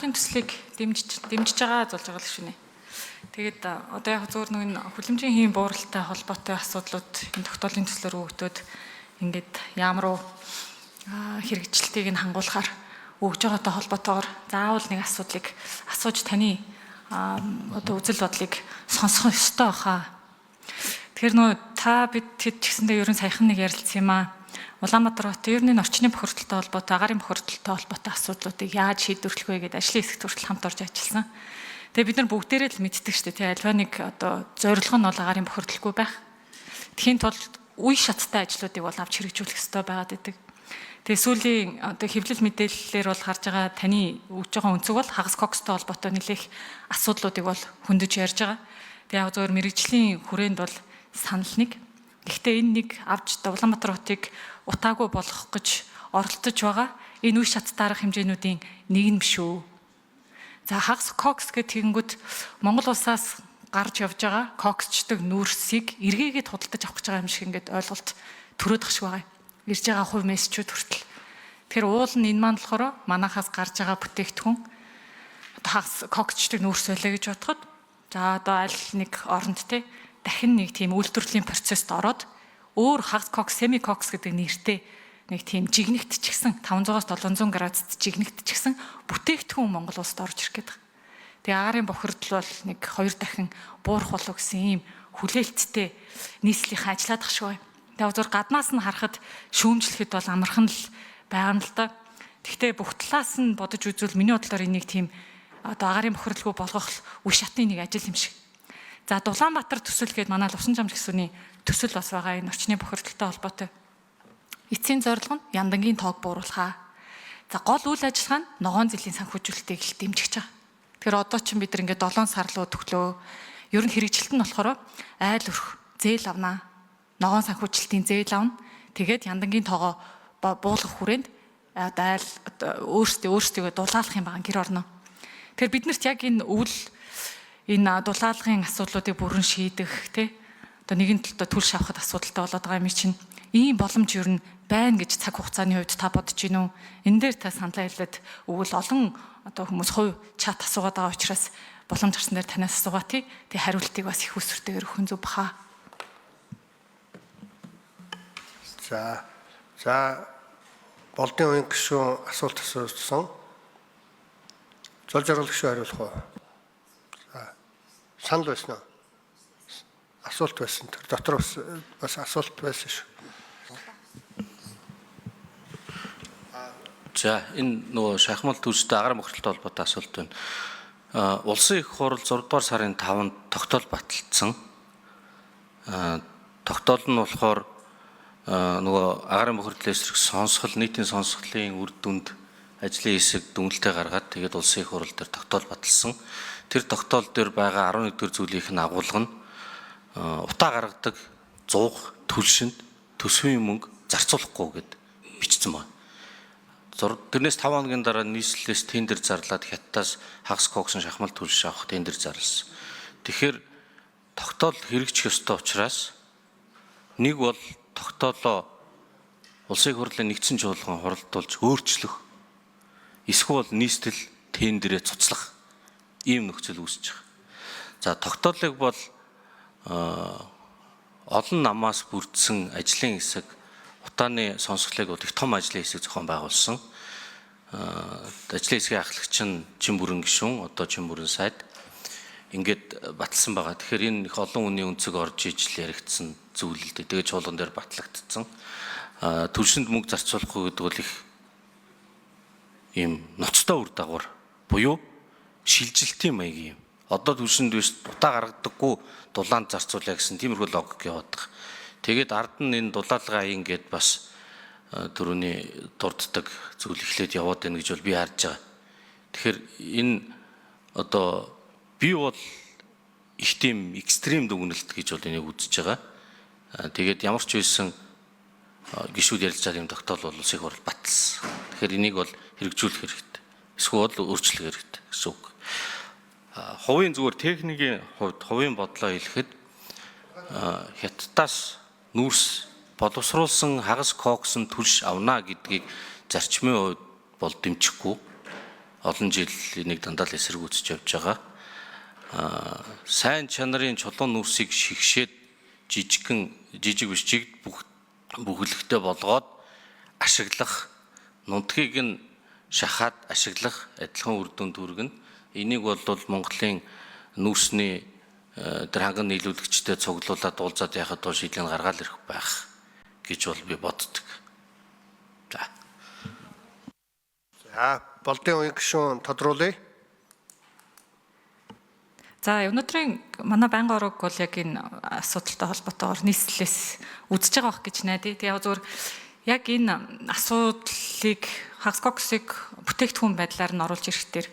бодлогын төслийг дэмжиж байгаа болж байгаа л шүнэ. Тэгээд одоо яг зөвөр нэг хүлэмжийн хийм бууралтай холбоотой асуудлууд энэ тогтоолын төслөөр өгдөөд ингээд ямар хэрэгжилтийг нь хангуулахаар өгж байгаатай холбоотойгоор заавал нэг асуудлыг асууж таны одоо үзэл бодлыг сонсох ёстой баха. Тэгэхээр нөө та бид хэд ч гэсэндээ ерөн саяхан нэг ярилцсан юм аа. Улаанбаатар хотын ер нь орчны бохирдолтой холбоотой, агаарын бохирдолтой холбоотой асуудлуудыг яаж шийдвэрлэх вэ гэдэг ажлын хэсэгт хүртэл хамт орж ажилласан. Тэгээ бид нар бүгдээрээ л мэддэг шүү дээ. Альва нэг одоо зорилго нь бол агаарын бохирдолгүй байх. Тхийн тулд үе шаттай ажлуудыг бол авч хэрэгжүүлэх ёстой байгаад байдаг. Тэгээ сүүлийн одоо хэвлэл мэдээллээр бол харж байгаа таны өгж байгаа өнцөг бол хагас кокстой холбоотой нэлээх асуудлуудыг бол хөндөж ярьж байгаа. Тэгээ яг зөвөр мэрэгжлийн хүрээнд бол санал нэг. Гэхдээ энэ нэг авч Улаанбаатар хотыг утаагүй болгох гэж оролдож байгаа. Энэ үе шат дарах хэмжээнүүдийн нэг нь биш үү? За хагас кокс гэдэг тэгэнгүүт Монгол улсаас гарч явж байгаа коксчдаг нүүрсийг эргээгээд худалдаж авах гэж байгаа юм шиг ингээд ойлголт төрөөдөх шиг байгаа. Ирж байгаа хувь мессежүүд хүртэл. Тэгэхээр уул нь энэ маань болохоор манахаас гарч байгаа бүтээгдэхүүн одоо хагас коксчдаг нүүрс байлаа гэж бодоход за одоо аль нэг оронд те дахин нэг тийм үйлдвэрлэлийн процессд ороод өөр хагас кокс, семи кокс гэдэг нэртэй нэг тийм жигнэгт ч гэсэн 500-аас 700 градусд жигнэгт ч гэсэн бүтээгдэхүүн Монгол улсад орж ирэх гээд байна. Тэгээ агаарын бохирдол бол нэг 2 дахин буурах болов гэсэн ийм хүлээлттэй нийслэлийн ажиллаад ах шиг бай. Тэгээ зөв гаднаас нь харахад шүүмжлэхэд бол амархан л байгаа юм л да. Гэхдээ бүх талаас нь бодож үзвэл миний бодлоор энийг тийм одоо агаарын бохирдолгүй болгох үе шатны нэг ажил юм шиг. За Улаанбаатар төсөл гээд манай Лувсан жамж гисүүний төсөл бас байгаа энэ орчны бохирдолтой холбоотой. Эцсийн зорилго нь яндангийн тоог бууруулах. За гол үйл ажиллагаа нь ногоон зэлийн санхүүжүүлэлтийг л дэмжиж байгаа. Тэгэхээр одоо ч бид ингээд 7 сар руу төглөө. Ер нь хэрэгжилт нь болохоор айл өрх зээл авнаа. Ногоон санхүүжилтийн зээл авна. Тэгээд яндангийн тоогоо буулгах хүрээнд айл өөрсдөө дулаалах юм байгаа гэр орно. Тэгэхээр биднэрт яг энэ дулаалгын асуудлуудыг бүрэн шийдэх тий одоо нэгэн талдаа түл шавхад асуудалтай болоод байгаа юм чинь ийм боломж ер нь байна гэж цаг хугацааны хувьд та бодож гинүү. Энэ дээр та саналаа хэлээд өгвөл олон одоо хүмүүс хувь чат асуугаад байгаа учраас боломж гарсан дээр танаас асуугаа тий. Тэгээ хариултыг бас их үсвэртэйгээр өгөх нь зөв баха. За болдын үеийн гишүүн асуулт асуусан. Зол жаргал гишүүн хариулах уу? За санал байсан уу? Асуулт байсан. Тэр дотор бас асуулт байсан шүү. За энэ нөгөө шахмал төсөлтэй агаарын бохирдолтой холбоотой асуулт байна. Улсын их хурал 6 дугаар сарын 5-нд тогтоол баталсан. Тогтоол нь болохоор нөгөө агаарын бохирдлын эсрэг сонсгол, нийтийн сонсголын үр дүнд ажлын хэсэг дүнэлтээ гаргаад тэгээд улсын их хурал дээр тогтоол баталсан. Тэр тогтоол дээр байгаа 11-р зүйлийнх нь агуулга нь утаа гаргадаг зуух төлшөнд төсвийн мөнгө зарцуулахгүй гэд бичсэн байна. Тэрнээс 5 хоногийн дараа нийслэлээс тендер зарлаад хятадаас хагас коксын шахмал төлш авах тендер зарласан. Тэгэхээр тогтоол хэрэгжих ёстой учраас нэг бол тогтоолоо улсын их хурлын нэгдсэн чуулган хуралдуулж өөрчлөх, эсвэл нийслэл тендерээ цуцлах ийм нөхцөл үүсэж байгаа. За тогтоолыг бол олон намаас бүрдсэн ажлын хэсэг утааны сонсголыг бол их том ажлын хэсэг зохион байгуулсан. Ажлын хэсгийн ахлагч нь чин бүрэн гишүүн, одоо чин бүрэн сайд ингээд баталсан байгаа. Тэгэхээр энэ их олон үний өнцөг орж ижил яригдсан зүйл л дээ. Тэгээд чуулган дээр батлагдсан. Төлшөнд мөнгө зарцуулахгүй гэдэг бол их ийм ноцтой үр дагавар буюу шилжилтийн маяг юм. Одоо төлшөнд биш утаа гаргадаггүй дулаанд зарцуулъя гэсэн тиймэрхүү логик яваад байгаа. Тэгээд ард нь энэ дулаалгын аян гээд бас түрүүний дурддаг зүйл эхлээд яваад байна гэж бол би харж байгаа. Тэгэхээр энэ одоо би бол их тийм экстрим дүгнэлт гэж бол энийг үзэж байгаа. Тэгээд ямар ч байсан гишүүд ярилцаад юм тогтоол бол улсын их хурал баталсан. Тэгэхээр энийг бол хэрэгжүүлэх хэрэгтэй. Эсвэл өөрчлөх хэрэгтэй гэсэн үг. Хувийн зүгээр техникийн хувьд хувийн бодлоо хэлэхэд хятадаас нүүрс боловсруулсан хагас коксын төлш авна гэдгийг зарчмын хувьд бол дэмжихгүй. олон жил энийг дандаа л эсэргүүцэж явж байгаа. Сайн чанарын чулуун нүрсийг шигшээд жижиг биш жигд бүхэлдээ болгоод ашиглах, нутгийг нь шахаад ашиглах адилхан үр дүнд хүргэнэ. Энийг бол Монголын нүүрсний тэр ханган нийлүүлэгчтэй цуглуулад уулзаад яхад бол шийдлийг гаргаал ирэх байх гэж бол би боддог. За, болдын үеийн гишүүн тодруулъя. За өнөөдрийн манай байнгын орог бол яг энэ асуудалтай холбоотойгоор нийслэлээс үзэж байгаа бох гэж найдаа. Тэгээ зөвөр яг энэ асуудлыг Хагскоксыг бүтээгдэхүүн байдлаар нь оруулж ирэхээр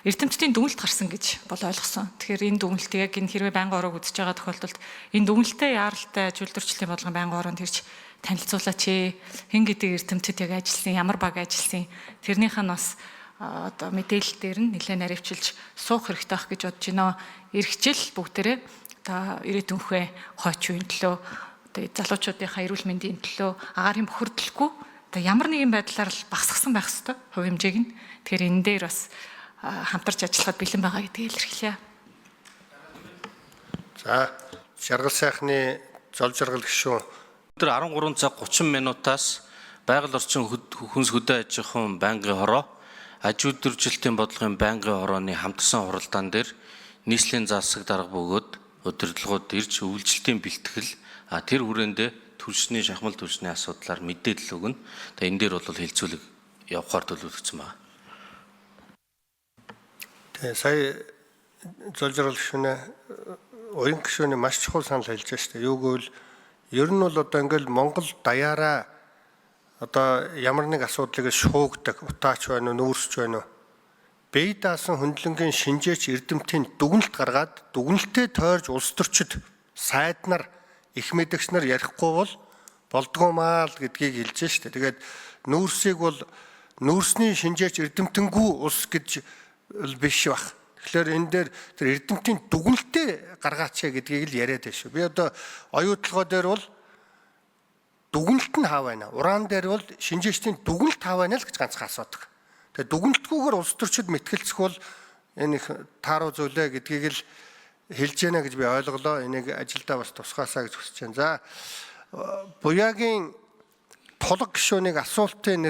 эрдэмтдийн дүгнэлт гарсан гэж бол ойлгосон. Тэгэхээр энэ дүгнэлтийг яг энэ хэрвээ байнгын орог үзэж байгаа тохиолдолд энэ дүгнэлтэд яаралтай зүйлдвэрчлийн бодлогын байнгын ороонд ирж танилцуулаач ээ. Хэн гэдэг эрдэмтэд яг ажилласан, ямар баг ажилласан. Тэрнийх нь бас одоо мэдээлэл дээр нь нэлээд наривчилж суух хэрэгтэй байх гэж бодож байна. Иргэжил бүгдээрээ одоо ирээдүйнхээ хойч үеийн төлөө одоо залуучуудынхаа эрүүл мэндийн төлөө агаарын бохирдлгүй одоо ямар нэгэн байдлаар л багасгасан байх ёстой хувь хэмжээг нь. Тэгэхээр энэ дээр бас хамтарч ажиллахад бэлэн байгаа гэдгийг илэрхийлье. За, жаргал сайхны зол жаргал гишүүн. Өдөр 13 цаг 30 минутаас байгаль орчин хүнс хөдөө аж ахуйн байнгын хороо аж үйлдвэржилтийн бодлогын байнгын хорооны хамтсан хуралдаан дээр нийслэлийн засаг дарга бөгөөд удирдлагууд ирж үйлчлэлтийн бэлтгэл тэр хүрээндээ түлшний шахмал түлшний асуудлаар мэдээлэл өгнө. Тэгээ энэ дээр бол хилцүүлэг явахаар төлөвлөгдсөн байна. Тэгээ сая зол жаргал гишүүнээ уян гишүүний маш чухал санал хэлж байна шүү дээ. Юу гэвэл ер нь бол одоо ингээл Монгол даяараа одоо ямар нэг асуудлыг шуугдаг, утаач байна уу, нүүрсч байна уу. Бие даасан хөндлөнгийн шинжээч эрдэмтийн дүгнэлт гаргаад дүгнэлтээ тойрж улс төрчид сайднаар их мэдэгч нар ярихгүй бол болдгоо маа л гэдгийг хэлж штэ. Тэгээд нүүрсийг бол нүүрсний шинжээч эрдэмтэнгүй улс гэж биш баг. Тэгэхээр энэ дээр тэр эрдэмтийн дүгнэлтээ гаргаач гэдгийг л яриад байна шүү. Би одоо оюутлогоо дээр бол дүгнэлт нь хаа байна. Уран дээр бол шинжээчдийн дүгнэлт хаа байна л гэж ганцхан асуудаг. Тэгээ дүгнэлтгүйгээр улс төрчид мэтгэлцэх бол энэ их тааруу зүйлээ гэдгийг л хэлж яана гэж би ойлголоо. Энийг ажилдаа бас тусгаасаа гэж хүсэж байна. За буяагийн тулг гишүүнийг асуултын